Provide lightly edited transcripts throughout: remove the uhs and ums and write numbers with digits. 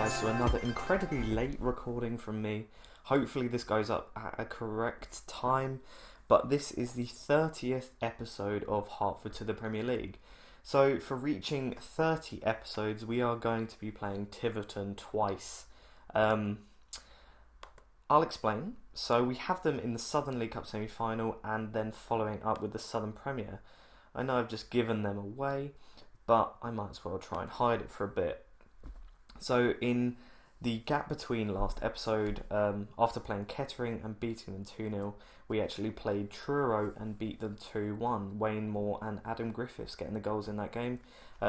guys, to another incredibly late recording from me. Hopefully this goes up at a correct time, but this is the 30th episode of Hertford to the Premier League. So for reaching 30 episodes, we are going to be playing Tiverton twice. I'll explain. So we have them in the Southern League Cup semi-final and then following up with the Southern Premier. I know I've just given them away, but I might as well try and hide it for a bit. So in the gap between last episode, after playing Kettering and beating them 2-0, we actually played Truro and beat them 2-1. Wayne Moore and Adam Griffiths getting the goals in that game.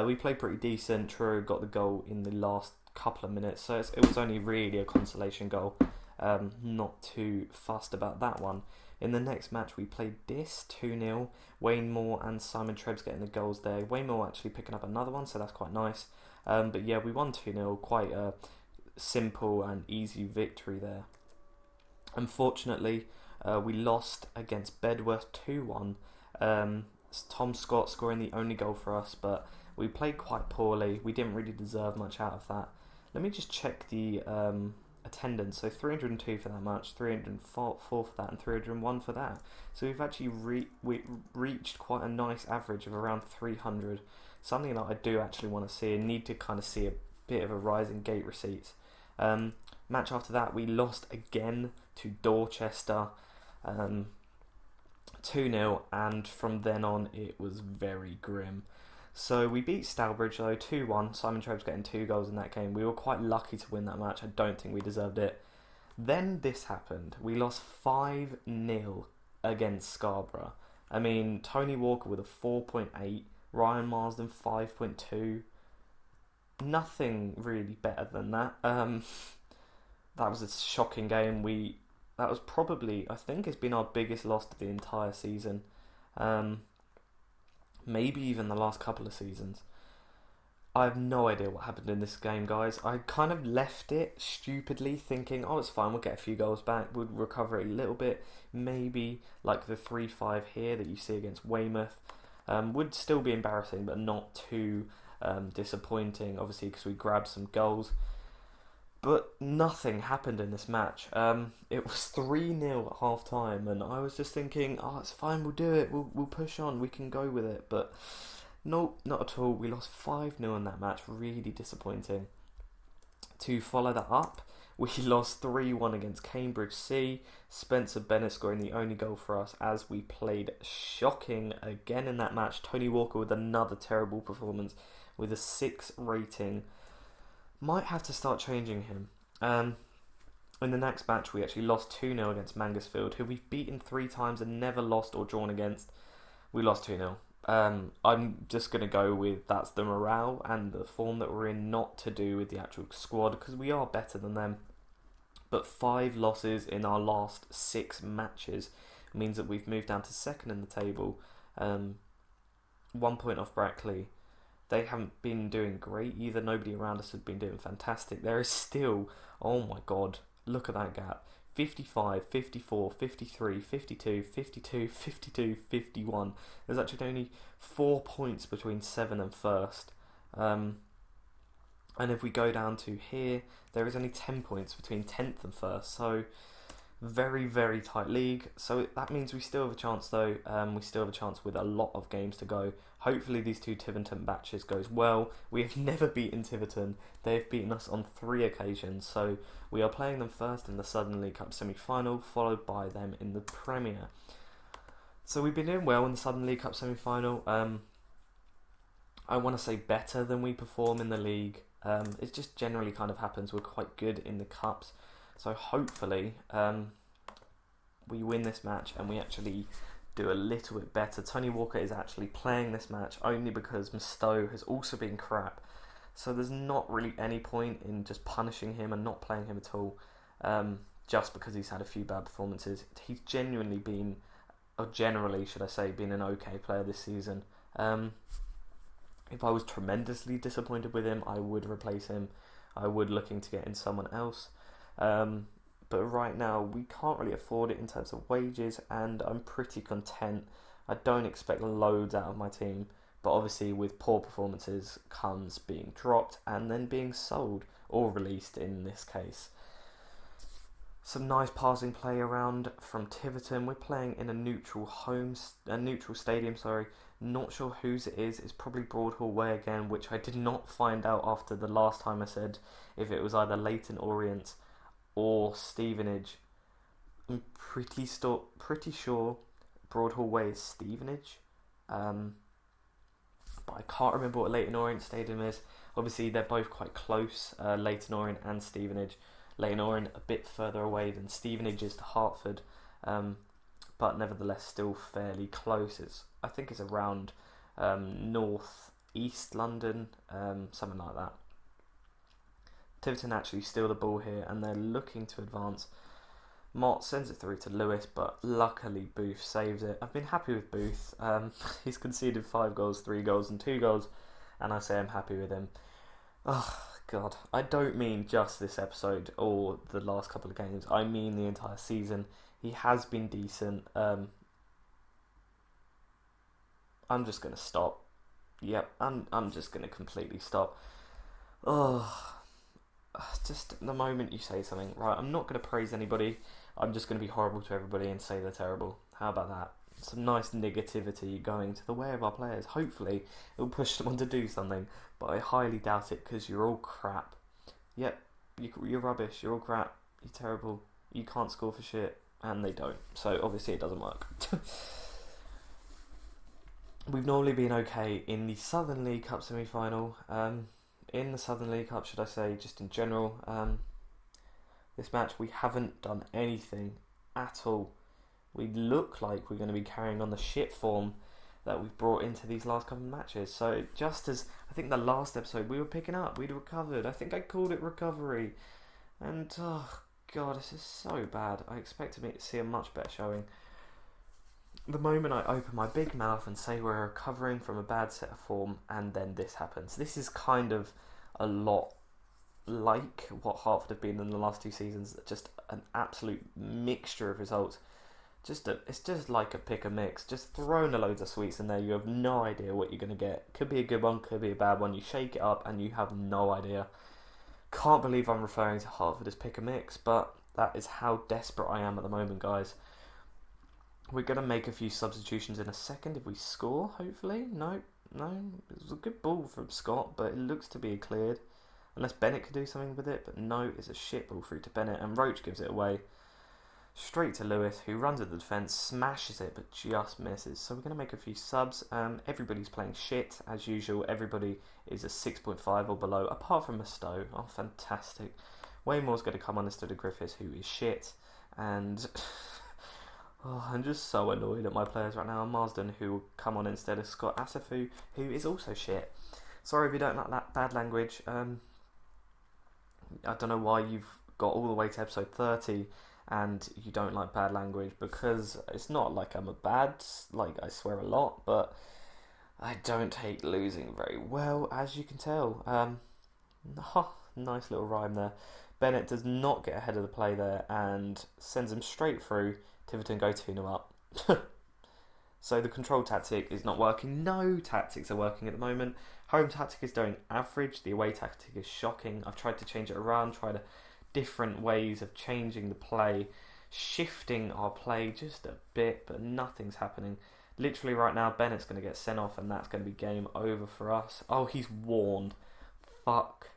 We played pretty decent. Truro got the goal in the last couple of minutes, so it was only really a consolation goal. Not too fussed about that one. In the next match we played Dis 2-0. Wayne Moore and Simon Trebs getting the goals there. Wayne Moore actually picking up another one, so that's quite nice. But yeah, we won 2-0, quite a simple and easy victory there. Unfortunately, we lost against Bedworth 2-1. Tom Scott scoring the only goal for us, but we played quite poorly. We didn't really deserve much out of that. Let me just check the attendance. So 302 for that match, 304 for that, and 301 for that. So we've actually reached quite a nice average of around 300. Something that I do actually want to see and need to kind of see a bit of a rise in gate receipts. Match after that, we lost again to Dorchester 2-0, and from then on it was very grim. So we beat Stourbridge though 2-1. Simon Trebs getting 2 goals in that game. We were quite lucky to win that match. I don't think we deserved it. Then this happened. We lost 5-0 against Scarborough. I mean, Tony Walker with a 4.8, Ryan Marsden 5.2. Nothing really better than that. That was a shocking game. That was probably, I think it's been our biggest loss of the entire season. Maybe even the last couple of seasons. I have no idea what happened in this game, guys. I kind of left it stupidly thinking, oh, it's fine, we'll get a few goals back, we'll recover it a little bit. Maybe like the 3-5 here that you see against Weymouth would still be embarrassing, but not too disappointing, obviously, because we grabbed some goals. But nothing happened in this match. It was 3-0 at half time, and I was just thinking, oh, it's fine, we'll do it, we'll push on, we can go with it. But nope, not at all. We lost 5-0 in that match, really disappointing. To follow that up, we lost 3-1 against Cambridge C. Spencer Bennett scoring the only goal for us as we played shocking again in that match. Tony Walker with another terrible performance with a 6 rating. Might have to start changing him. In the next match, we actually lost 2-0 against Mangersfield, who we've beaten 3 times and never lost or drawn against. We lost 2-0. I'm just going to go with that's the morale and the form that we're in, not to do with the actual squad, because we are better than them. But 5 losses in our last 6 matches means that we've moved down to 2nd in the table, 1 point off Brackley. They haven't been doing great either. Nobody around us has been doing fantastic. There is still, oh my god, look at that gap. 55, 54, 53, 52, 52, 52, 51. There's actually only 4 points between 7 and 1st. And if we go down to here, there is only 10 points between 10th and 1st. So very, very tight league. So that means we still have a chance though. We still have a chance with a lot of games to go. Hopefully these 2 Tiverton matches goes well. We have never beaten Tiverton. They've beaten us on 3 occasions. So we are playing them first in the Southern League Cup semi-final, followed by them in the Premier. So we've been doing well in the Southern League Cup semi-final. I want to say better than we perform in the league. It just generally kind of happens. We're quite good in the cups. So hopefully we win this match and we actually do a little bit better. Tony Walker is actually playing this match only because Mustoe has also been crap. So there's not really any point in just punishing him and not playing him at all, just because he's had a few bad performances. He's genuinely been, or generally should I say, been an okay player this season. If I was tremendously disappointed with him, I would replace him. I would looking to get in someone else. But right now we can't really afford it in terms of wages, and I'm pretty content. I don't expect loads out of my team, but But obviously with poor performances comes being dropped and then being sold or released in this case. Some nice passing play around from Tiverton. We're playing in a neutral stadium. Not sure whose it is. It's probably Broadhall Way again, which I did not find out after the last time I said if it was either Leyton Orient or Stevenage. I'm pretty sure Broadhall Way is Stevenage. But I can't remember what Leyton Orient Stadium is. Obviously, they're both quite close, Leyton Orient and Stevenage. Leyton Orient a bit further away than Stevenage is to Hertford, but nevertheless still fairly close. I think it's around north east London, something like that. Tiverton actually steal the ball here and they're looking to advance. Mott sends it through to Lewis, but luckily Booth saves it. I've been happy with Booth. He's conceded 5 goals, 3 goals and 2 goals, and I say I'm happy with him. Oh God, I don't mean just this episode or the last couple of games. I mean the entire season. He has been decent. I'm just gonna stop. Yep, I'm just gonna completely stop. Oh, just the moment you say something, right? I'm not gonna praise anybody. I'm just gonna be horrible to everybody and say they're terrible. How about that? Some nice negativity going to the way of our players. Hopefully, it'll push them on to do something, but I highly doubt it because you're all crap. Yep, you're rubbish. You're all crap. You're terrible. You can't score for shit, and they don't. So obviously, it doesn't work. We've normally been okay in the Southern League Cup semi-final. In the Southern League Cup, should I say, just in general. This match, we haven't done anything at all. We look like we're going to be carrying on the shit form that we've brought into these last couple of matches. So just as I think the last episode we were picking up, we'd recovered. I think I called it recovery. And oh God, this is so bad. I expected me to see a much better showing. The moment I open my big mouth and say we're recovering from a bad set of form, and then this happens. This is kind of a lot like what Hertford have been in the last 2 seasons. Just an absolute mixture of results. It's just like a pick and mix. Just throwing a load of sweets in there. You have no idea what you're going to get. Could be a good one, could be a bad one. You shake it up and you have no idea. Can't believe I'm referring to Hertford as pick and mix, but that is how desperate I am at the moment, guys. We're going to make a few substitutions in a second if we score, hopefully. No. It was a good ball from Scott, but it looks to be cleared. Unless Bennett could do something with it, but no, it's a shit ball through to Bennett, and Roach gives it away. Straight to Lewis, who runs at the defence, smashes it, but just misses. So we're going to make a few subs. Everybody's playing shit, as usual. Everybody is a 6.5 or below, apart from Mustoe. Oh, fantastic. Waymore's going to come on instead of Griffiths, who is shit. And I'm just so annoyed at my players right now. Marsden, who will come on instead of Scott Asafu, who is also shit. Sorry if you don't like that bad language. I don't know why you've got all the way to episode 30 and you don't like bad language, because it's not like I'm I swear a lot, but I don't take losing very well, as you can tell. Nice little rhyme there. Bennett does not get ahead of the play there and sends him straight through. Tiverton go 2-0 up. So the control tactic is not working. No tactics are working at the moment. Home tactic is doing average. The away tactic is shocking. I've tried to change it around, different ways of changing the play, shifting our play just a bit, but nothing's happening. Literally right now, Bennett's going to get sent off and that's going to be game over for us. Oh, he's warned. Fuck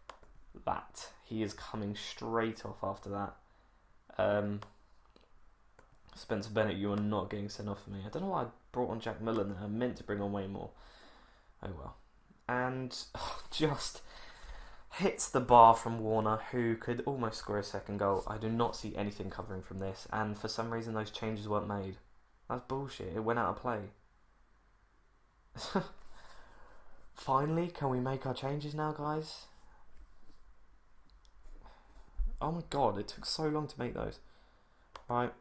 that. He is coming straight off after that. Spencer Bennett, you are not getting sent off for me. I don't know why I brought on Jack Millen there. I meant to bring on Waymore. Oh well. And just hits the bar from Warner, who could almost score a second goal. I do not see anything covering from this, and for some reason those changes weren't made. That's bullshit. It went out of play. Finally, can we make our changes now, guys? Oh my god, it took so long to make those. Right,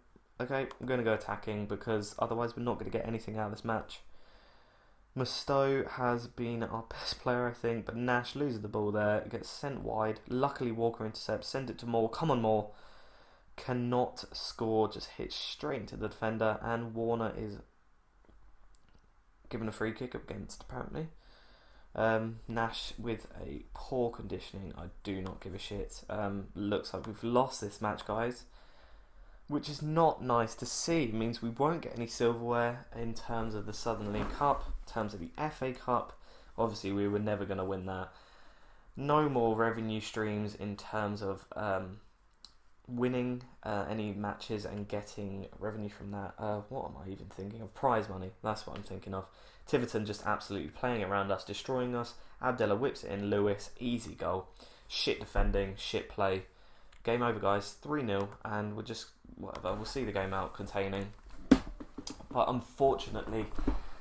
okay, I'm going to go attacking, because otherwise we're not going to get anything out of this match. Mustoe has been our best player, I think, but Nash loses the ball there, gets sent wide. Luckily Walker intercepts, send it to Moore. Come on, Moore. Cannot score, just hits straight into the defender, and Warner is given a free kick up against, apparently. Nash with a poor conditioning. I do not give a shit. Looks like we've lost this match, guys, which is not nice to see. It means we won't get any silverware in terms of the Southern League Cup, in terms of the FA Cup. Obviously, we were never going to win that. No more revenue streams in terms of winning any matches and getting revenue from that. What am I even thinking of? Prize money. That's what I'm thinking of. Tiverton just absolutely playing around us, destroying us. Abdella whips it in. Lewis, easy goal. Shit defending, shit play. Game over, guys. 3-0, and we're just whatever. We'll see the game out containing. But unfortunately,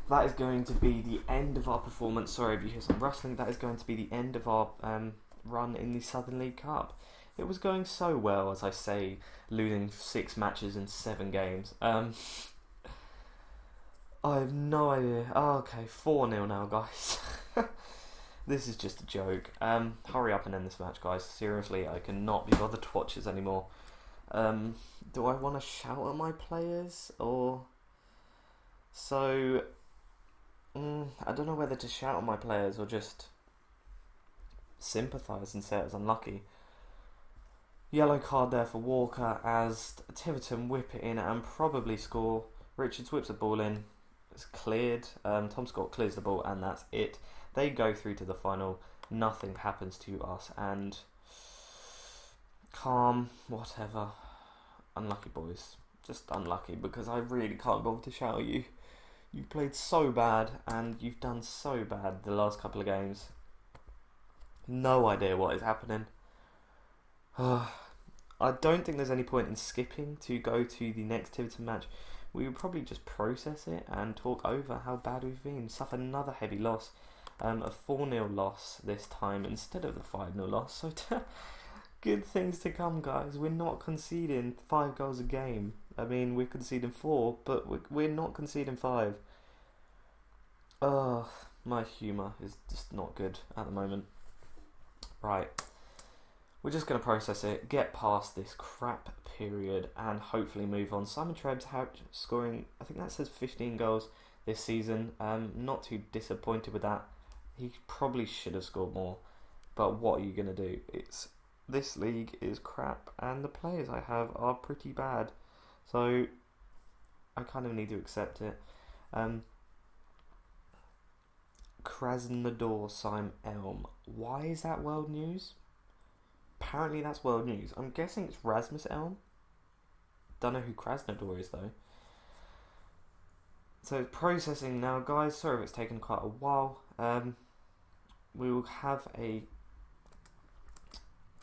that is going to be the end of our performance. Sorry if you hear some rustling. That is going to be the end of our run in the Southern League Cup. It was going so well, as I say, losing 6 matches in 7 games. I have no idea. Oh, okay, 4-0 now, guys. This is just a joke. Hurry up and end this match, guys. Seriously, I cannot be bothered to watch this anymore. Do I want to shout at my players? Or... So... I don't know whether to shout at my players or just sympathise and say it was unlucky. Yellow card there for Walker as Tiverton whip it in and probably score. Richards whips the ball in. It's cleared. Tom Scott clears the ball and that's it. They go through to the final. Nothing happens to us and calm, whatever. Unlucky, boys. Just unlucky because I really can't bother to shout at you. You've played so bad and you've done so bad the last couple of games. No idea what is happening. I don't think there's any point in skipping to go to the next Tiverton match. We would probably just process it and talk over how bad we've been. Suffer another heavy loss. A 4-0 loss this time instead of the 5-0 loss. So good things to come, guys. We're not conceding 5 goals a game. I mean, we're conceding 4, but we're not conceding 5. Oh, my humour is just not good at the moment. Right. We're just going to process it, get past this crap period, and hopefully move on. Simon Trebb's scoring, I think that says 15 goals this season. Not too disappointed with that. He probably should have scored more, but what are you going to do? This league is crap, and the players I have are pretty bad. So, I kind of need to accept it. Krasnodar Sim Elm. Why is that world news? Apparently that's world news. I'm guessing it's Rasmus Elm. Don't know who Krasnodar is though. So it's processing now, guys. Sorry if it's taken quite a while. We will have a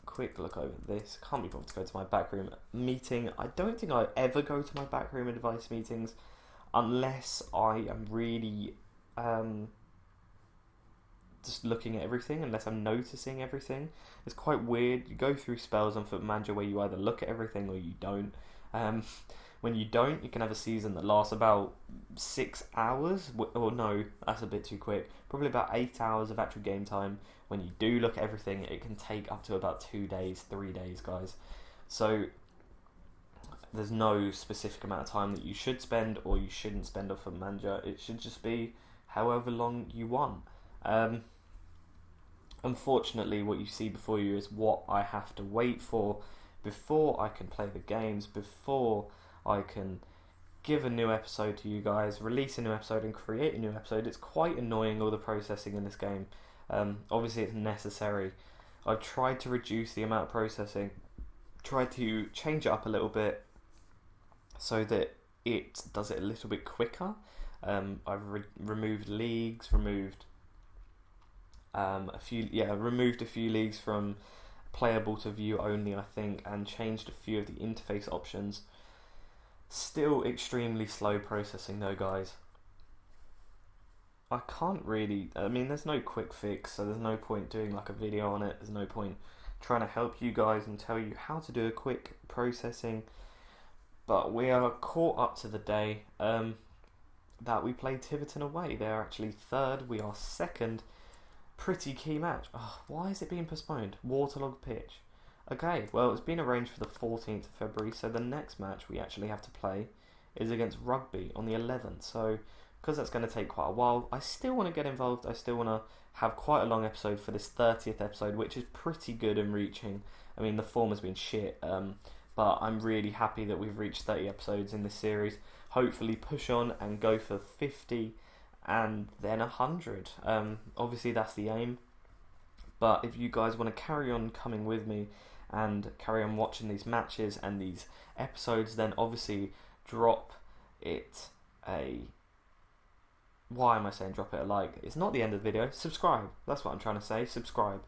quick look over this. Can't be bothered to go to my backroom meeting. I don't think I ever go to my backroom advice meetings unless I am really just looking at everything, unless I'm noticing everything. It's quite weird. You go through spells on Football Manager where you either look at everything or you don't. When you don't, you can have a season that lasts about 6 hours. Or no, that's a bit too quick. Probably about 8 hours of actual game time. When you do look at everything, it can take up to about 2 days, 3 days, guys. So there's no specific amount of time that you should spend or you shouldn't spend on Football Manager. It should just be however long you want. Unfortunately, what you see before you is what I have to wait for before I can play the games, before I can give a new episode to you guys, release a new episode and create a new episode. It's quite annoying, all the processing in this game. Obviously it's necessary. I've tried to reduce the amount of processing, tried to change it up a little bit so that it does it a little bit quicker. I've removed leagues, removed a few leagues from playable to view only, I think, and changed a few of the interface options. Still extremely slow processing though, guys. I can't really, there's no quick fix, so there's no point doing like a video on it. There's no point trying to help you guys and tell you how to do a quick processing. But we are caught up to the day that we played Tiverton away. They're actually third, we are second. Pretty key match. Oh, why is it being postponed? Waterlogged pitch. Okay, well, it's been arranged for the 14th of February, so the next match we actually have to play is against Rugby on the 11th. So because that's going to take quite a while. I still want to get involved. I still want to have quite a long episode for this 30th episode, which is pretty good and reaching. I mean, the form has been shit, but I'm really happy that we've reached 30 episodes in this series. Hopefully push on and go for 50 and then 100. Obviously that's the aim, but if you guys want to carry on coming with me and carry on watching these matches and these episodes, then obviously drop it a... Why am I saying drop it a like? It's not the end of the video. Subscribe. That's what I'm trying to say. Subscribe.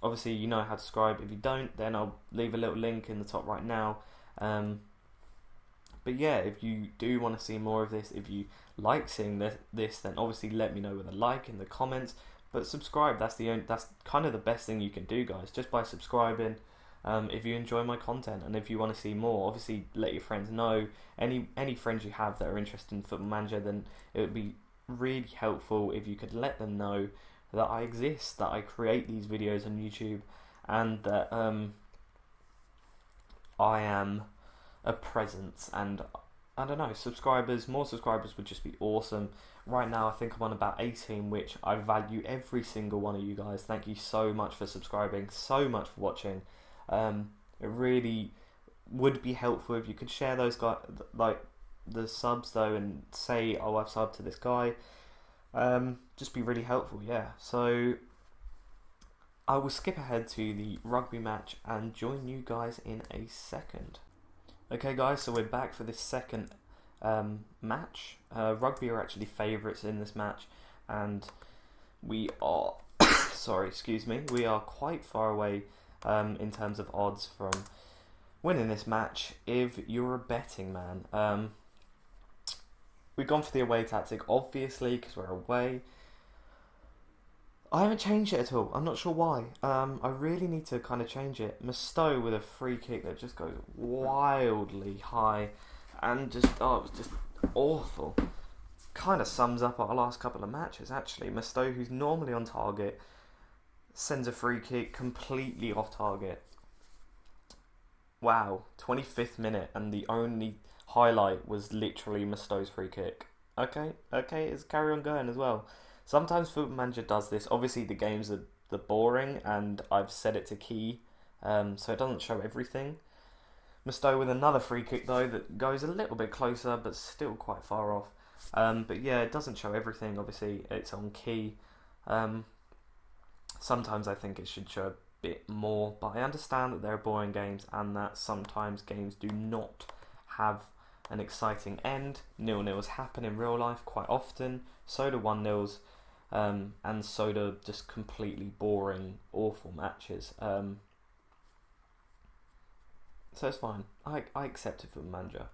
Obviously you know how to subscribe. If you don't, then I'll leave a little link in the top right now. But yeah, if you do want to see more of this, if you like seeing this, then obviously let me know with a like in the comments. But subscribe. That's kind of the best thing you can do, guys. Just by subscribing. If you enjoy my content and if you want to see more, obviously let your friends know. Any friends you have that are interested in Football Manager, then it would be really helpful if you could let them know that I exist, that I create these videos on YouTube, and that I am a presence. And I don't know, more subscribers would just be awesome. Right now I think I'm on about 18, which I value every single one of you guys. Thank you so much for subscribing, so much for watching. It really would be helpful if you could share those guys, like the subs though, and say, oh, I've subbed to this guy. Just be really helpful, yeah. So I will skip ahead to the rugby match and join you guys in a second. Okay guys, so we're back for this second match. Rugby are actually favourites in this match, and we are sorry, excuse me, we are quite far away in terms of odds from winning this match if you're a betting man. We've gone for the away tactic, obviously, because we're away. I haven't changed it at all. I'm not sure why. I really need to kind of change it. Mustoe with a free kick that just goes wildly high, and just, oh, it was just awful. Kind of sums up our last couple of matches, actually. Mustoe, who's normally on target, sends a free kick completely off target. Wow, 25th minute, and the only highlight was literally Mustoe's free kick. Okay, it's carry on going as well. Sometimes Football Manager does this. Obviously the games are boring, and I've set it to key, so it doesn't show everything. Mustoe with another free kick though that goes a little bit closer, but still quite far off. But yeah, it doesn't show everything. Obviously it's on key. Sometimes I think it should show a bit more, but I understand that there are boring games and that sometimes games do not have an exciting end. 0-0s happen in real life quite often, so do 1-0s, and so do just completely boring, awful matches. So it's fine. I accept it for the manager.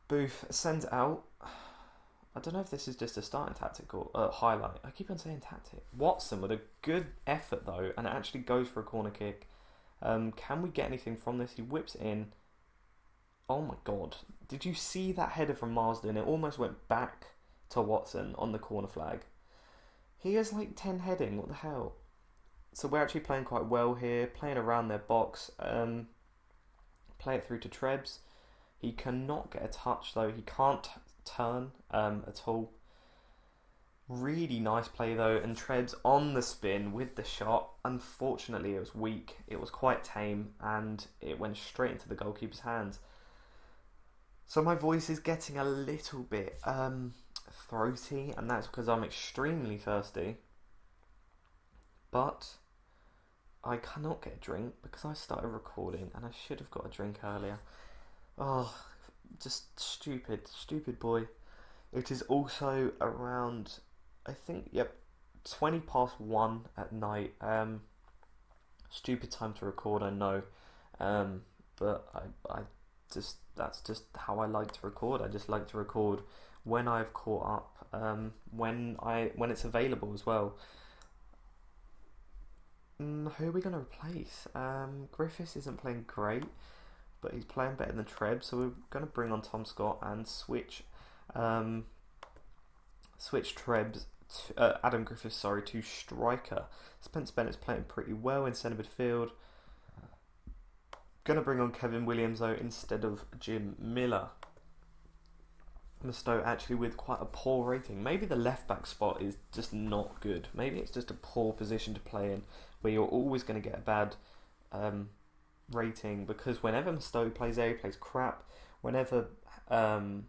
Booth sends out... I don't know if this is just a starting tactic or highlight. I keep on saying tactic. Watson with a good effort though, and it actually goes for a corner kick. Can we get anything from this? He whips it in. Oh my god. Did you see that header from Marsden? It almost went back to Watson on the corner flag. He has like 10 heading. What the hell? So we're actually playing quite well here. Playing around their box. Play it through to Trebs. He cannot get a touch though. He can't turn at all. Really nice play though, and Trebs on the spin with the shot. Unfortunately it was weak, it was quite tame, and it went straight into the goalkeeper's hands. So my voice is getting a little bit throaty, and that's because I'm extremely thirsty. But I cannot get a drink because I started recording and I should have got a drink earlier. Oh, just stupid boy. It is also around, I think, 20 past 1 at night. Stupid time to record, I know, but that's just how I like to record. I just like to record when I've caught up, when it's available as well. Who are we going to replace? Griffiths isn't playing great, but he's playing better than Treb, so we're going to bring on Tom Scott and switch Trebs, Adam Griffiths, to striker. Spence Bennett's playing pretty well in centre midfield. Going to bring on Kevin Williams though instead of Jim Miller. Mustoe actually with quite a poor rating. Maybe the left back spot is just not good. Maybe it's just a poor position to play in, where you're always going to get a bad rating, because whenever Mustoe plays there, he plays crap. Whenever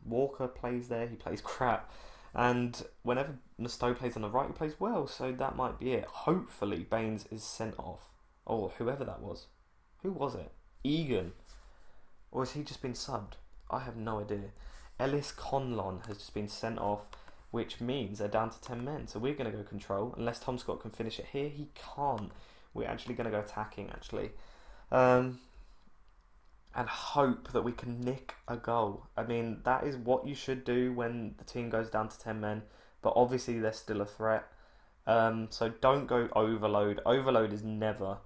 Walker plays there, he plays crap. And whenever Mustoe plays on the right, he plays well. So that might be it. Hopefully, Baines is sent off. Or whoever that was. Who was it? Egan. Or has he just been subbed? I have no idea. Ellis Conlon has just been sent off, which means they're down to 10 men. So we're going to go control. Unless Tom Scott can finish it here, he can't. We're actually going to go attacking, actually. And hope that we can nick a goal. I mean, that is what you should do when the team goes down to 10 men. But obviously, they're still a threat. So don't go overload. Overload is never.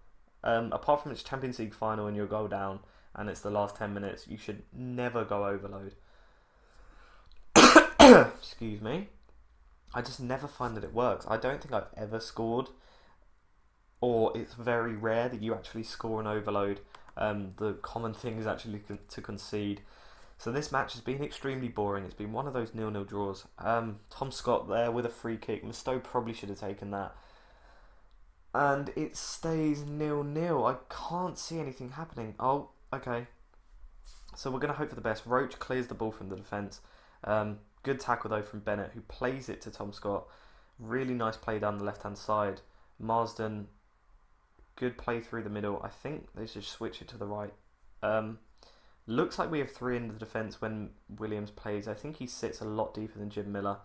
Apart from its Champions League final and you'll go down and it's the last 10 minutes, you should never go overload. Excuse me. I just never find that it works. I don't think I've ever scored, or it's very rare that you actually score an overload. The common thing is actually to concede. So this match has been extremely boring. It's been one of those 0-0 draws. Tom Scott there with a free kick. Mustoe probably should have taken that. And it stays 0-0. I can't see anything happening. Oh, okay. So we're going to hope for the best. Roach clears the ball from the defence. Good tackle though from Bennett, who plays it to Tom Scott. Really nice play down the left-hand side. Marsden, good play through the middle. I think they should switch it to the right. Looks like we have 3 in the defence when Williams plays. I think he sits a lot deeper than Jim Miller.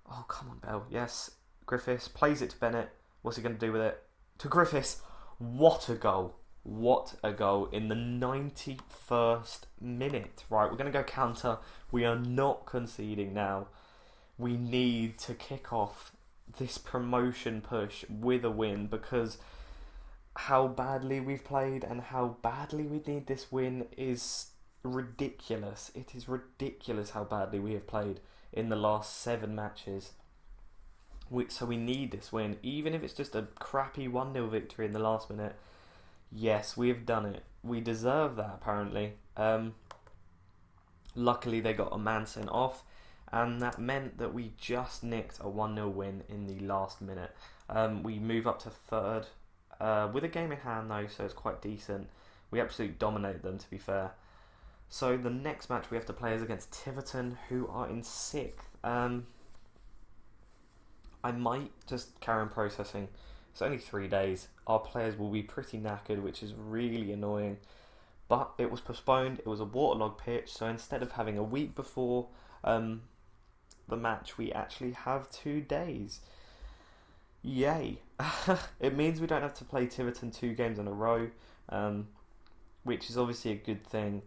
Oh, come on, Bell. Yes. Griffiths plays it to Bennett. What's he going to do with it? To Griffiths. What a goal. What a goal in the 91st minute. Right, we're going to go counter. We are not conceding now. We need to kick off this promotion push with a win, because how badly we've played and how badly we need this win is ridiculous. It is ridiculous how badly we have played in the last 7 matches. So we need this win, even if it's just a crappy 1-0 victory in the last minute. Yes, we have done it. We deserve that, apparently. Luckily, they got a man sent off, and that meant that we just nicked a 1-0 win in the last minute. We move up to 3rd, with a game in hand, though, so it's quite decent. We absolutely dominate them, to be fair. So the next match we have to play is against Tiverton, who are in 6th. I might just carry on processing. It's only 3 days. Our players will be pretty knackered, which is really annoying. But it was postponed. It was a waterlogged pitch. So instead of having a week before the match, we actually have 2 days. Yay. It means we don't have to play Tiverton 2 games in a row, which is obviously a good thing,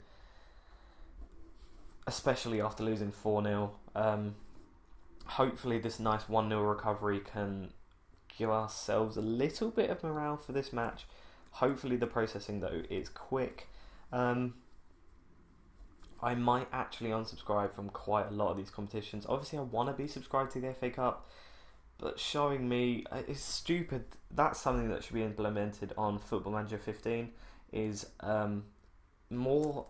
especially after losing 4-0. Hopefully this nice 1-0 recovery can give ourselves a little bit of morale for this match. Hopefully the processing though is quick. I might actually unsubscribe from quite a lot of these competitions. Obviously I want to be subscribed to the FA Cup, but showing me it's stupid. That's something that should be implemented on Football Manager 15 is more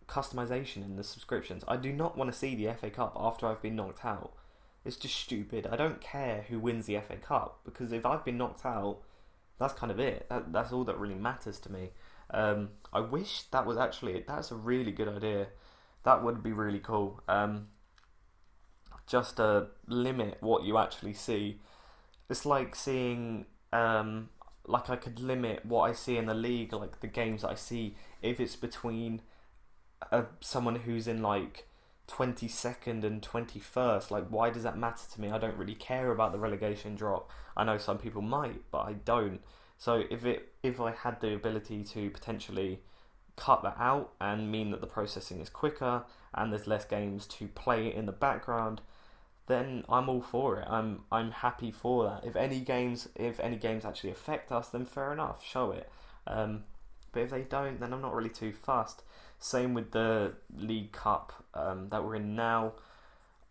customization in the subscriptions. I do not want to see the FA Cup after I've been knocked out. It's just stupid. I don't care who wins the FA Cup, because if I've been knocked out, that's kind of it. That's all that really matters to me. I wish that was actually... That's a really good idea. That would be really cool. Just to limit what you actually see. It's like seeing... like I could limit what I see in the league, like the games that I see, if it's between someone who's in like 22nd and 21st. Like, why does that matter to me? I don't really care about the relegation drop. I know some people might, but I don't. So if I had the ability to potentially cut that out and mean that the processing is quicker and there's less games to play in the background, then I'm all for it. I'm happy for that. If any games actually affect us, then fair enough, show it. But if they don't, then I'm not really too fussed. Same with the League Cup that we're in now.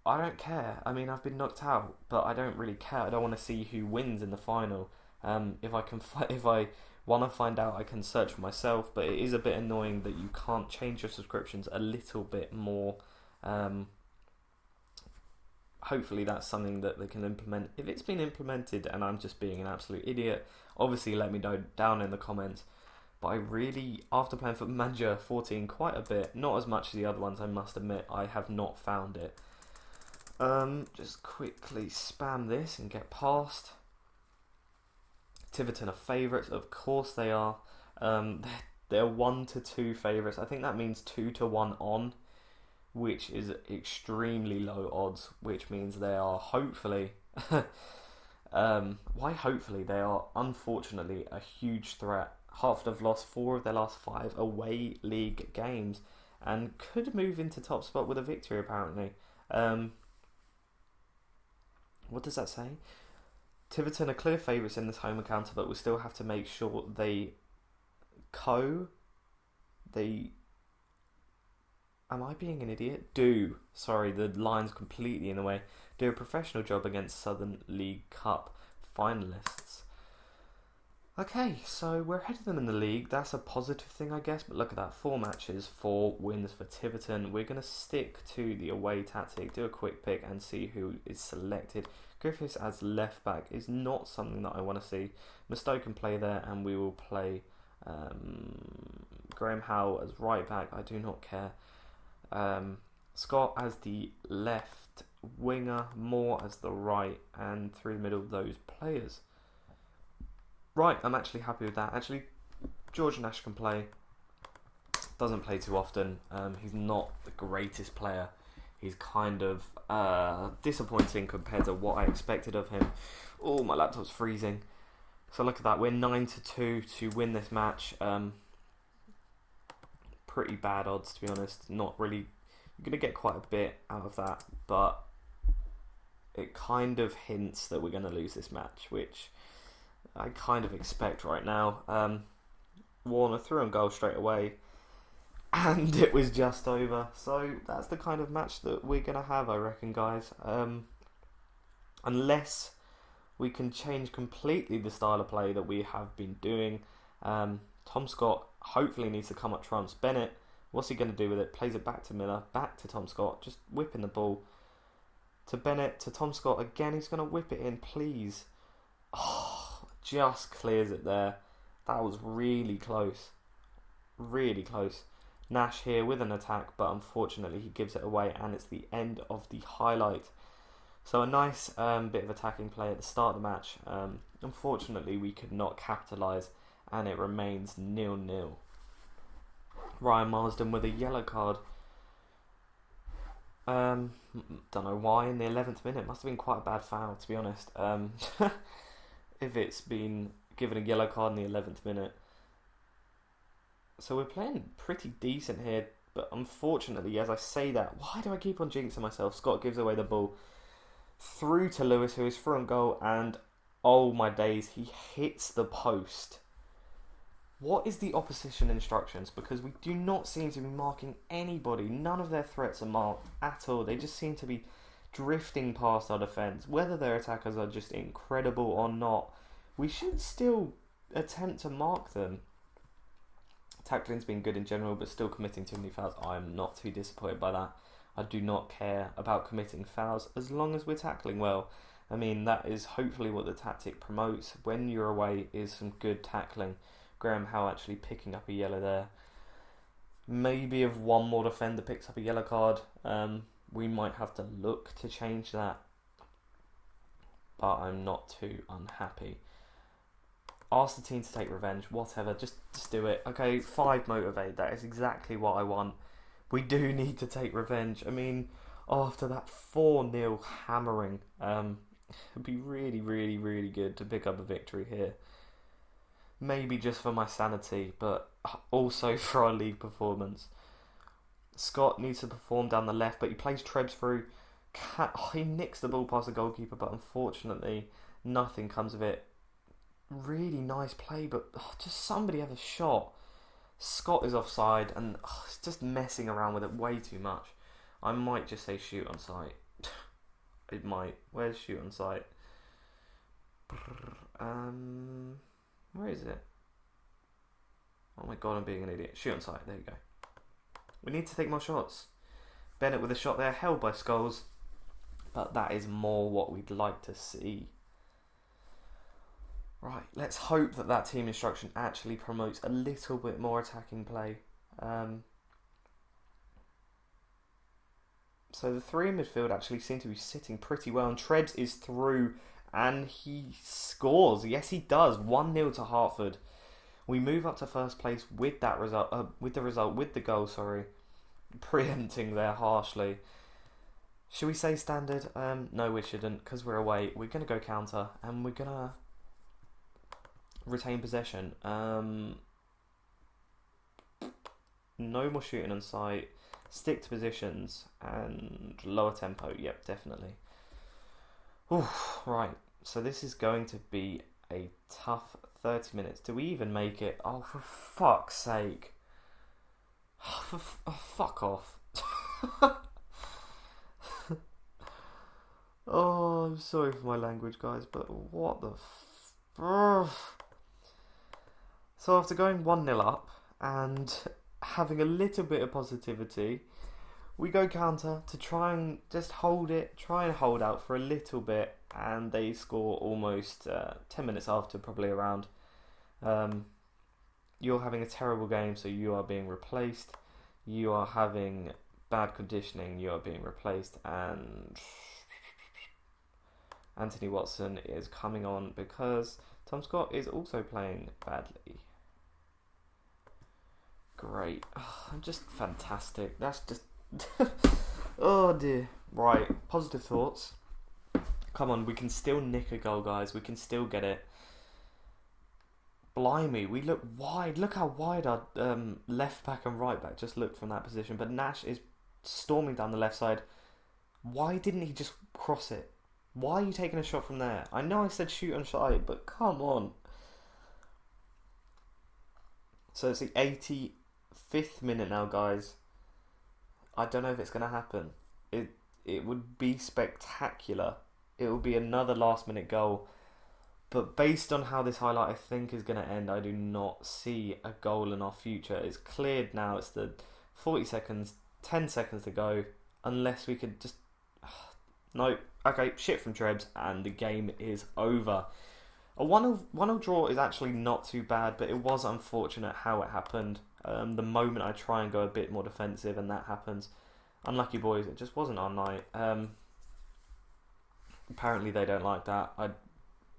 I don't care. I mean, I've been knocked out, but I don't really care. I don't want to see who wins in the final. If I want to find out, I can search for myself. But it is a bit annoying that you can't change your subscriptions a little bit more hopefully that's something that they can implement. If it's been implemented and I'm just being an absolute idiot, obviously let me know down in the comments. But I really, after playing Football Manager 14 quite a bit, not as much as the other ones, I must admit, I have not found it. Just quickly spam this and get past. Tiverton are favourites, of course they are. They're 1 to 2 favourites. I think that means 2 to 1 on, which is extremely low odds, which means they are hopefully, why hopefully, they are unfortunately a huge threat. Hertford have lost 4 of their last 5 away league games and could move into top spot with a victory apparently. What does that say? Tiverton are clear favourites in this home encounter, but we still have to make sure am I being an idiot? Sorry, the line's completely in the way. Do a professional job against Southern League Cup finalists. Okay, so we're ahead of them in the league. That's a positive thing, I guess. But look at that, 4 matches, 4 wins for Tiverton. We're going to stick to the away tactic, do a quick pick and see who is selected. Griffiths as left back is not something that I want to see. Mustoe can play there, and we will play Graham Howe as right back. I do not care. Scott as the left winger, Moore as the right, and through the middle of those players. Right, I'm actually happy with that. Actually, George Nash can play. Doesn't play too often. He's not the greatest player. He's kind of disappointing compared to what I expected of him. Oh, my laptop's freezing. So look at that. We're 9 to 2 to win this match. Pretty bad odds, to be honest. Not really. You're going to get quite a bit out of that, but it kind of hints that we're going to lose this match, which I kind of expect right now. Warner threw on goal straight away, and it was just over. So that's the kind of match that we're going to have, I reckon, guys. Unless we can change completely the style of play that we have been doing. Tom Scott hopefully needs to come up trumps. Bennett, what's he going to do with it? Plays it back to Miller, back to Tom Scott, just whipping the ball. To Bennett, to Tom Scott, again, he's going to whip it in, please. Oh, just clears it there. That was really close. Really close. Nash here with an attack, but unfortunately he gives it away, and it's the end of the highlight. So a nice bit of attacking play at the start of the match. Unfortunately, we could not capitalise, and it remains 0-0. Ryan Marsden with a yellow card. Don't know why in the 11th minute. Must have been quite a bad foul, to be honest. If it's been given a yellow card in the 11th minute. So we're playing pretty decent here, but unfortunately, as I say that, why do I keep on jinxing myself? Scott gives away the ball through to Lewis, who is through on goal, and oh my days, he hits the post. What is the opposition instructions? Because we do not seem to be marking anybody. None of their threats are marked at all. They just seem to be drifting past our defence. Whether their attackers are just incredible or not, we should still attempt to mark them. Tackling's been good in general, but still committing too many fouls. I'm not too disappointed by that. I do not care about committing fouls as long as we're tackling well. I mean, that is hopefully what the tactic promotes when you're away, is some good tackling. Graham Howe actually picking up a yellow there. Maybe if one more defender picks up a yellow card, we might have to look to change that. But I'm not too unhappy. Ask the team to take revenge, whatever, just do it. Okay, 5 motivate, that is exactly what I want. We do need to take revenge. I mean, after that 4-0 hammering, it'd be really, really, really good to pick up a victory here. Maybe just for my sanity, but also for our league performance. Scott needs to perform down the left, but he plays Trebs through. He nicks the ball past the goalkeeper, but unfortunately nothing comes of it. Really nice play, but just somebody have a shot. Scott is offside, and it's just messing around with it way too much. I might just say shoot on sight. It might. Where's shoot on sight? Where is it? Oh my god, I'm being an idiot. Shoot on sight, there you go. We need to take more shots. Bennett with a shot there, held by Scholes. but that is more what we'd like to see. Right, let's hope that team instruction actually promotes a little bit more attacking play. So the three in midfield actually seem to be sitting pretty well, and Trebs is through, and he scores. Yes, he does. 1-0 to Hertford. We move up to first place with that result. With the goal. Sorry, preempting there harshly. Should we say standard? No, we shouldn't, because we're away. We're gonna go counter, and we're gonna retain possession. No more shooting on sight. Stick to positions and lower tempo. Yep, definitely. Oof, right. So this is going to be a tough 30 minutes. Do we even make it? Oh, for fuck's sake. Fuck off. Oh, I'm sorry for my language, guys, but what the So after going 1-0 up and having a little bit of positivity, we go counter to try and just hold out for a little bit, and they score almost 10 minutes after, probably around. You're having a terrible game, so you are being replaced. You are having bad conditioning, you are being replaced, and Anthony Watson is coming on because Tom Scott is also playing badly. Great. Oh, I'm just fantastic. That's just... oh dear. Right, positive thoughts. Come on, we can still nick a goal, guys. We can still get it. Blimey, we look wide. Look how wide our left back and right back just looked from that position. But Nash is storming down the left side. Why didn't he just cross it? Why are you taking a shot from there? I know I said shoot on side, but come on. So it's the 85th minute now, guys. I don't know if it's going to happen. It would be spectacular. It will be another last minute goal. But based on how this highlight I think is going to end, I do not see a goal in our future. It's cleared now. It's the 40 seconds, 10 seconds to go. Unless we could just... No. Okay, shit from Trebs, and the game is over. A 1-0 draw is actually not too bad, but it was unfortunate how it happened. The moment I try and go a bit more defensive, and that happens. Unlucky boys, it just wasn't our night. Apparently they don't like that.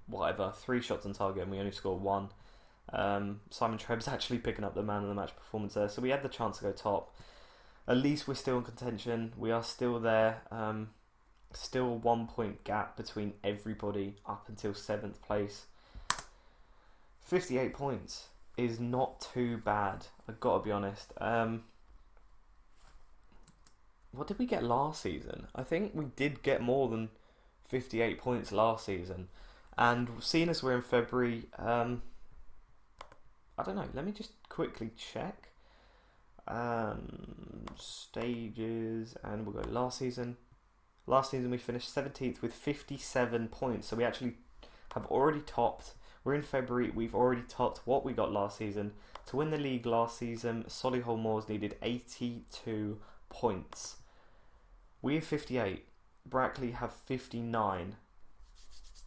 Whatever, 3 shots on target and we only scored 1. Simon Trebs actually picking up the man of the match performance there, so we had the chance to go top. At least we're still in contention. We are still there. Still a 1 point gap between everybody up until 7th place. 58 points is not too bad, I've got to be honest. What did we get last season? I think we did get more than 58 points last season. And seeing as we're in February, I don't know, let me just quickly check. Stages, and we'll go last season. Last season we finished 17th with 57 points, so we actually have already topped. We're in February, we've already topped what we got last season. To win the league last season, Solihull Moors needed 82 points. We have 58. Brackley have 59.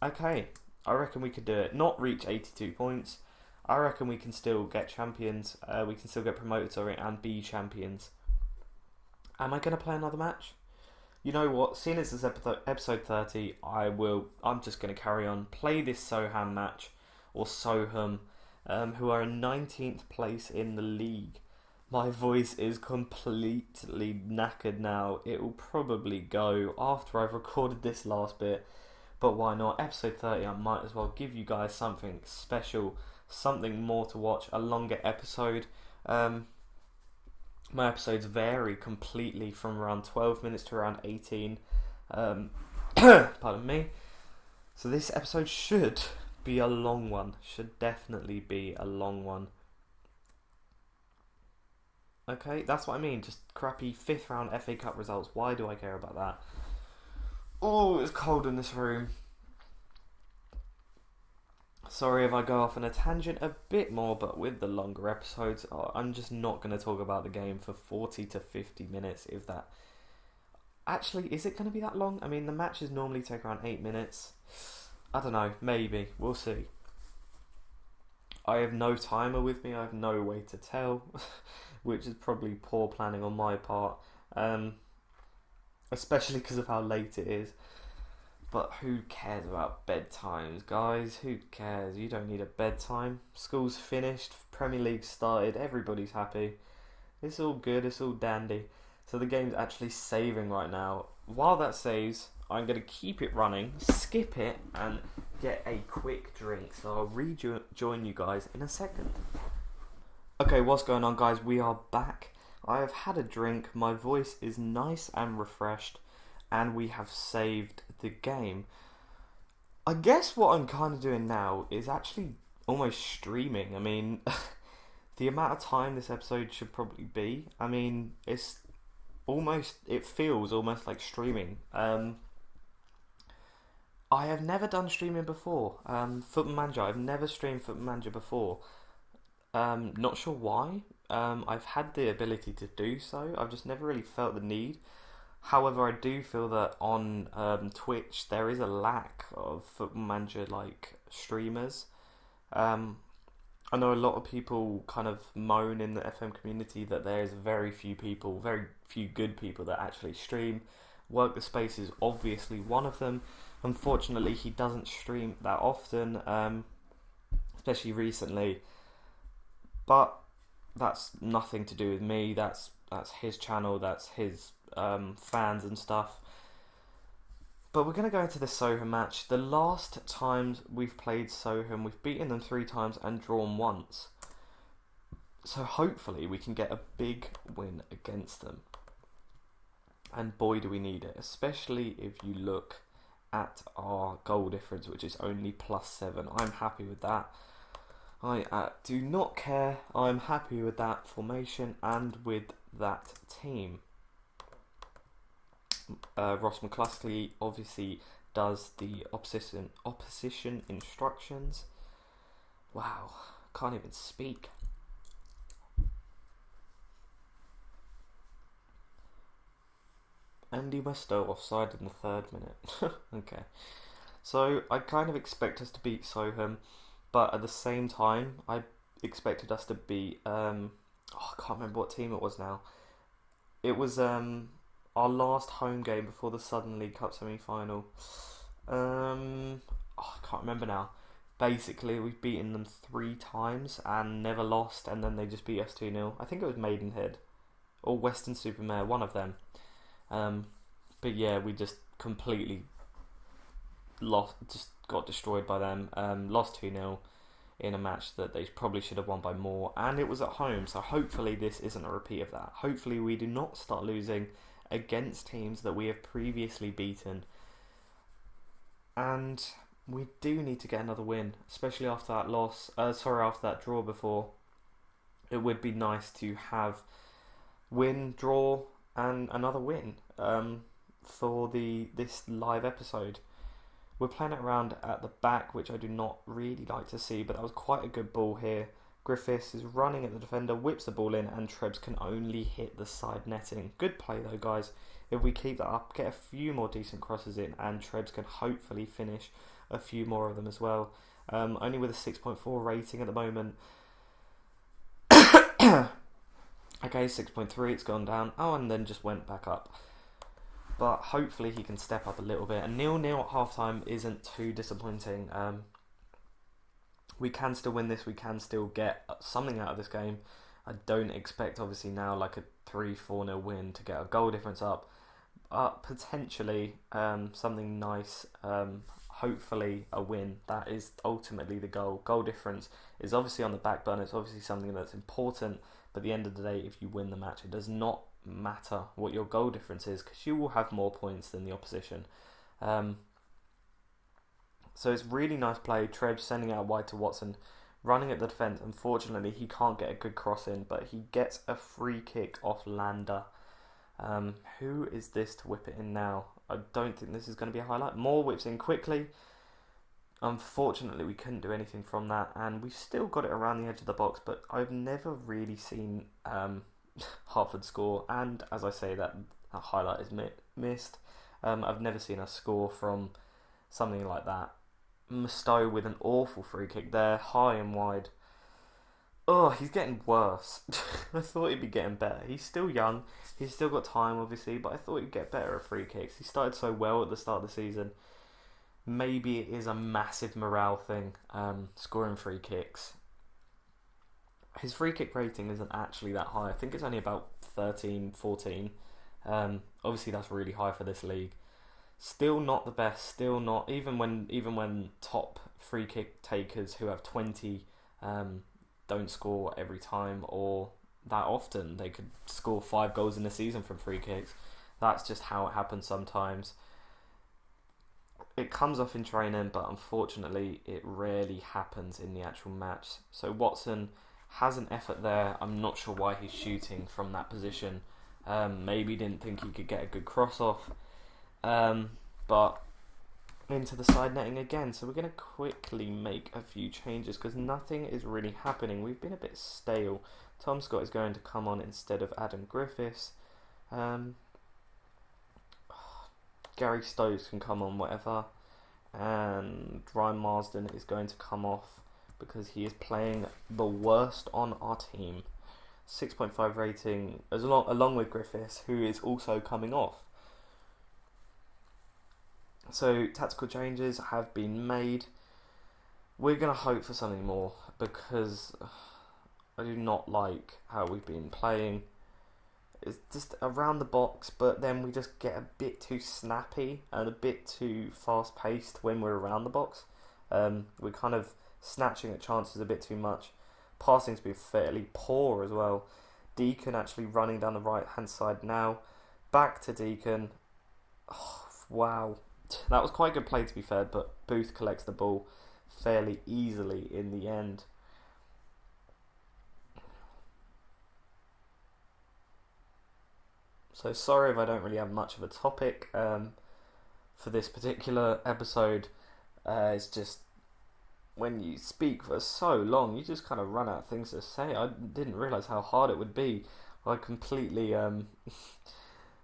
Okay, I reckon we could do it. Not reach 82 points. I reckon we can still get champions. We can still get promoted, and be champions. Am I going to play another match? You know what? Seeing as this episode 30, I'm just going to carry on. Play this Soham match, or Soham, who are in 19th place in the league. My voice is completely knackered now. It will probably go after I've recorded this last bit. But why not? Episode 30, I might as well give you guys something special, something more to watch, a longer episode. My episodes vary completely from around 12 minutes to around 18. Pardon me. So this episode should be a long one. Should definitely be a long one. Okay, that's what I mean. Just crappy 5th round FA Cup results. Why do I care about that? Oh, it's cold in this room. Sorry if I go off on a tangent a bit more, but with the longer episodes, I'm just not going to talk about the game for 40 to 50 minutes, if that. Actually, is it going to be that long? I mean, the matches normally take around 8 minutes. I don't know, maybe. We'll see. I have no timer with me, I have no way to tell, which is probably poor planning on my part, especially because of how late it is. But who cares about bedtimes, guys? Who cares? You don't need a bedtime. School's finished, Premier League started, everybody's happy. It's all good, it's all dandy. So the game's actually saving right now. While that saves, I'm going to keep it running, skip it, and get a quick drink. So I'll rejoin you guys in a second. Okay, what's going on, guys? We are back. I have had a drink, my voice is nice and refreshed, and we have saved the game. I guess what I'm kind of doing now is actually almost streaming. I mean, the amount of time this episode should probably be, I mean, it feels almost like streaming. I have never done streaming before. Football Manager, I've never streamed Football Manager before. Not sure why. I've had the ability to do so. I've just never really felt the need. However, I do feel that on Twitch there is a lack of Football Manager like streamers. I know a lot of people kind of moan in the FM community that there's very few good people that actually stream. Work the Space is obviously one of them. Unfortunately, he doesn't stream that often, especially recently. But that's nothing to do with me. That's his channel. That's his fans and stuff. But we're going to go into this Soham match. The last times we've played Soham, we've beaten them 3 times and drawn once. So hopefully we can get a big win against them. And boy do we need it, especially if you look at our goal difference, which is only +7. I'm happy with that. I do not care. I'm happy with that formation and with that team. Ross McCluskey obviously does the opposition instructions. Wow, can't even speak. Andy Westow offside in the 3rd minute. Okay, so I kind of expect us to beat Soham, but at the same time I expected us to beat I can't remember what team it was now. It was our last home game before the Southern League Cup semi-final. I can't remember now. Basically, we've beaten them 3 times and never lost, and then they just beat us 2-0. I think it was Maidenhead or Weston-super-Mare, one of them. But yeah, we just completely got destroyed by them. Lost 2-0 in a match that they probably should have won by more, and it was at home, so hopefully this isn't a repeat of that. Hopefully we do not start losing against teams that we have previously beaten, and we do need to get another win, especially after that after that draw before. It would be nice to have win, draw, and another win for this live episode. We're playing it around at the back, which I do not really like to see, but that was quite a good ball here. Griffiths is running at the defender, whips the ball in, and Trebs can only hit the side netting. Good play though, guys. If we keep that up, get a few more decent crosses in, and Trebs can hopefully finish a few more of them as well. Only with a 6.4 rating at the moment. Okay, 6.3, it's gone down. Oh, and then just went back up. But hopefully he can step up a little bit. And 0-0 at half-time isn't too disappointing. We can still win this. We can still get something out of this game. I don't expect, obviously, now like a 3-4-0 win to get a goal difference up. But potentially something nice. Hopefully a win. That is ultimately the goal. Goal difference is obviously on the back burner. It's obviously something that's important. But at the end of the day, if you win the match, it does not matter what your goal difference is, because you will have more points than the opposition. So it's really nice play. Trebs sending out wide to Watson, running at the defence. Unfortunately, he can't get a good cross in, but he gets a free kick off Lander. Who is this to whip it in now? I don't think this is going to be a highlight. Moore whips in quickly. Unfortunately, we couldn't do anything from that, and we've still got it around the edge of the box, but I've never really seen Hertford score, and as I say that highlight is missed. I've never seen us score from something like that. Mustoe with an awful free kick there, high and wide. Oh, he's getting worse. I thought he'd be getting better. He's still young. He's still got time, obviously, but I thought he'd get better at free kicks. He started so well at the start of the season. Maybe it is a massive morale thing, scoring free kicks. His free kick rating isn't actually that high. I think it's only about 13, 14. Obviously, that's really high for this league. Still not the best. Still not, even when top free kick takers who have 20 don't score every time or that often. They could score 5 goals in a season from free kicks. That's just how it happens sometimes. It comes off in training, but unfortunately it rarely happens in the actual match. So Watson has an effort there. I'm not sure why he's shooting from that position. Maybe didn't think he could get a good cross off. But into the side netting again. So we're going to quickly make a few changes because nothing is really happening. We've been a bit stale. Tom Scott is going to come on instead of Adam Griffiths. Gary Stokes can come on, whatever. And Ryan Marsden is going to come off because he is playing the worst on our team. 6.5 rating, along with Griffiths, who is also coming off. So tactical changes have been made. We're going to hope for something more because I do not like how we've been playing. It's just around the box, but then we just get a bit too snappy and a bit too fast-paced when we're around the box. We're kind of snatching at chances a bit too much. Passing's been fairly poor as well. Deacon actually running down the right-hand side now. Back to Deacon. Oh, wow. That was quite a good play to be fair, but Booth collects the ball fairly easily in the end. So sorry if I don't really have much of a topic for this particular episode. It's just when you speak for so long, you just kind of run out of things to say. I didn't realise how hard it would be. I completely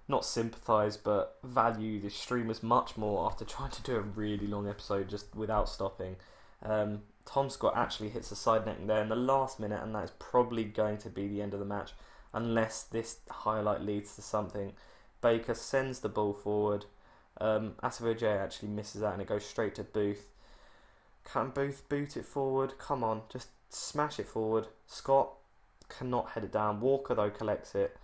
not sympathise, but value the streamers much more after trying to do a really long episode just without stopping. Tom Scott actually hits the side netting there in the last minute, and that is probably going to be the end of the match unless this highlight leads to something. Baker sends the ball forward. Asavoje actually misses that and it goes straight to Booth. Can Booth boot it forward? Come on, just smash it forward. Scott cannot head it down. Walker though collects it.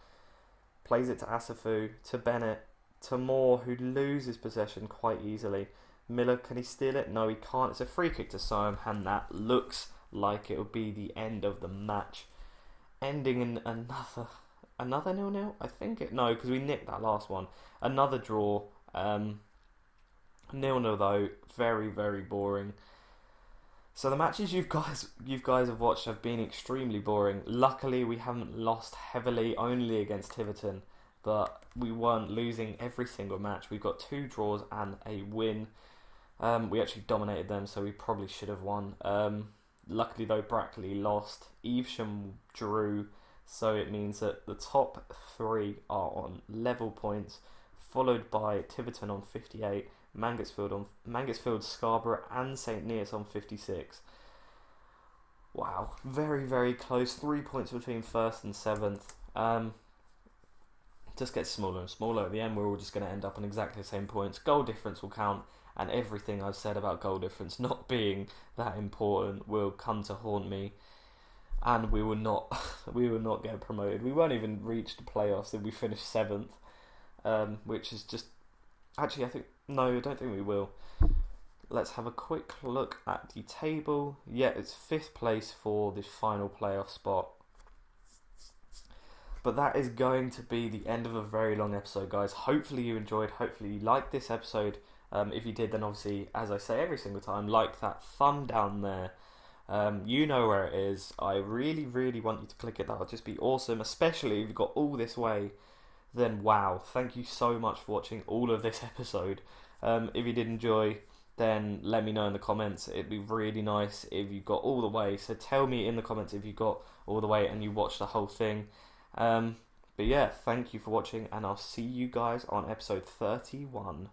Plays it to Asafu, to Bennett, to Moore, who loses possession quite easily. Miller, can he steal it? No, he can't. It's a free kick to Siam, and that looks like it will be the end of the match. Ending in another 0-0? I think it... No, because we nicked that last one. Another draw. 0-0 though. Very, very boring. So the matches you guys have watched have been extremely boring. Luckily, we haven't lost heavily, only against Tiverton. But we weren't losing every single match. We've got 2 draws and a win. We actually dominated them, so we probably should have won. Luckily though, Brackley lost. Evesham drew. So it means that the top 3 are on level points, followed by Tiverton on 58. Mangotsfield, Scarborough and St Neots on 56. Wow, very, very close. 3 points between 1st and 7th. Just gets smaller and smaller. At the end, we're all just going to end up on exactly the same points. Goal difference will count, and everything I've said about goal difference not being that important will come to haunt me, and we will not get promoted. We won't even reach the playoffs if we finish 7th, which is just... Actually, I don't think we will. Let's have a quick look at the table. Yeah, it's 5th place for the final playoff spot. But that is going to be the end of a very long episode, guys. Hopefully you enjoyed. Hopefully you liked this episode. If you did, then obviously, as I say every single time, like that thumb down there. You know where it is. I really, really want you to click it. That would just be awesome. Especially if you got all this way. Then wow, thank you so much for watching all of this episode. If you did enjoy, then let me know in the comments. It'd be really nice if you got all the way. So tell me in the comments if you got all the way and you watched the whole thing. But yeah, thank you for watching, and I'll see you guys on episode 31.